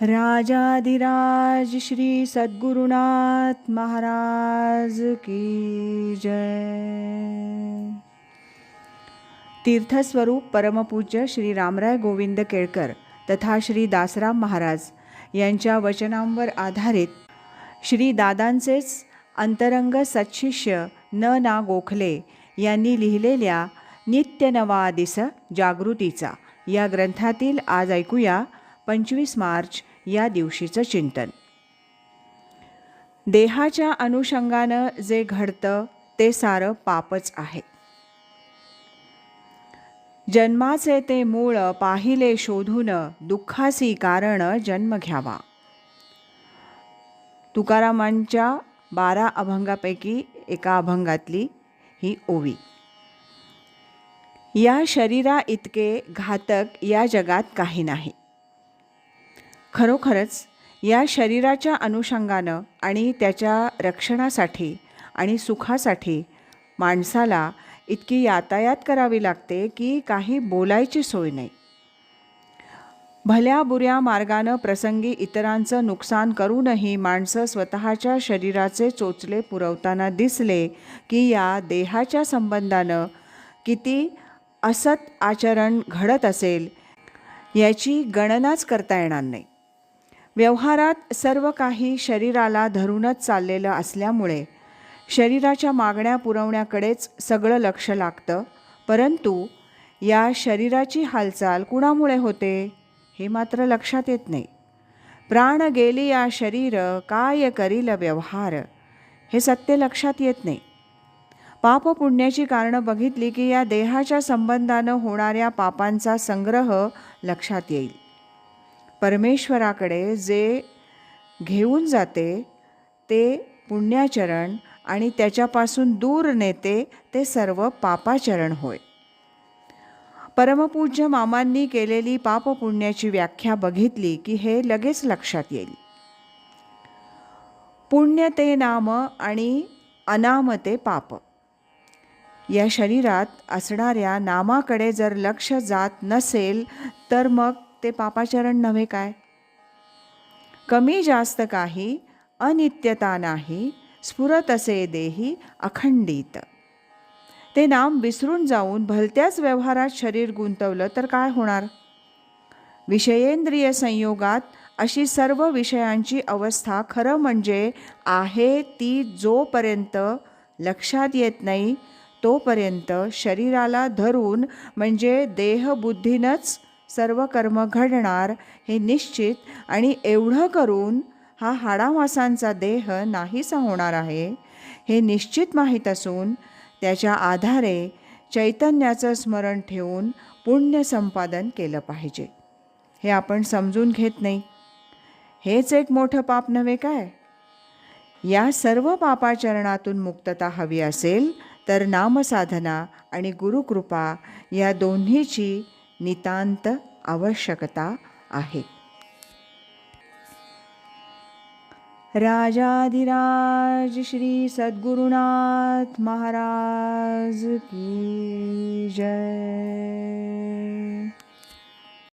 राजाधिराज श्री सद्गुरुनाथ महाराज की जय. तीर्थस्वरूप परमपूज्य श्री रामराय गोविंद केळकर तथा श्री दासराम महाराज यांच्या वचनांवर आधारित श्री दादांचेच अंतरंग सत्शिष्य ना गोखले यांनी लिहिलेल्या नित्य नवा दिस जागृतीचा या ग्रंथातील आज ऐकूया 25 मार्च या दिवशीचं चिंतन. देहाच्या अनुषंगानं जे घडतं ते सारं पापच आहे. जन्माचे ते मूळ पाहिले शोधून दुःखासी कारण जन्म घ्यावा. तुकारामांच्या 12 अभंगापैकी एका अभंगातली ही ओवी. या शरीरा इतके घातक या जगात काही नाही. खरोखरच या शरीराच्या अनुषंगानं आणि त्याच्या रक्षणासाठी आणि सुखासाठी माणसाला इतकी यातायात करावी लागते की काही बोलायची सोय नाही. भल्या बुऱ्या मार्गानं प्रसंगी इतरांचं नुकसान करूनही माणसं स्वतःच्या शरीराचे चोचले पुरवताना दिसले की या देहाच्या संबंधानं किती असत आचरण घडत असेल याची गणनाच करता येणार नाही. व्यवहारात सर्व काही शरीराला धरूनच चाललेलं असल्यामुळे शरीराच्या मागण्या पुरवण्याकडेच सगळं लक्ष लागतं. परंतु या शरीराची हालचाल कुणामुळे होते हे मात्र लक्षात येत नाही. प्राण गेली या शरीर काय करील व्यवहार हे सत्य लक्षात येत नाही. पाप पुण्याची कारणं बघितली की या देहाच्या संबंधानं होणाऱ्या पापांचा संग्रह लक्षात येईल. परमेश्वराकडे जे घेऊन जाते ते पुण्याचरण आणि त्याच्यापासून दूर नेते ते सर्व पापाचरण होय. परमपूज्य मामांनी केलेली पापपुण्याची व्याख्या बघितली की हे लगेच लक्षात येईल. पुण्य ते नाम आणि अनाम ते पाप. या शरीरात असणाऱ्या नामाकडे जर लक्ष जात नसेल तर मग ते पापाचरण नव्हे काय. कमी जास्त काही अनित्यता नाही स्फुरत असे देही अखंडित. ते नाम विसरून जाऊन भलत्याच व्यवहारात शरीर गुंतवलं तर काय होणार. विषयेंद्रिय संयोगात अशी सर्व विषयांची अवस्था खरं म्हणजे आहे ती जोपर्यंत लक्षात येत नाही तोपर्यंत शरीराला धरून म्हणजे देहबुद्धीनंच सर्व कर्म घडणार हे निश्चित. आणि एवढं करून हा हाडामासांचा देह नाहीसा होणार आहे हे निश्चित माहीत असून त्याच्या आधारे चैतन्याचं स्मरण ठेवून पुण्य संपादन केलं पाहिजे. हे आपण समजून घेत नाही. हेच एक मोठं पाप नव्हे काय. या सर्व पापाचरणातून मुक्तता हवी असेल तर नामसाधना आणि गुरुकृपा या दोन्हीची नितांत आवश्यकता आहे. राजाधिराज श्री सद्गुरुनाथ महाराज की जय.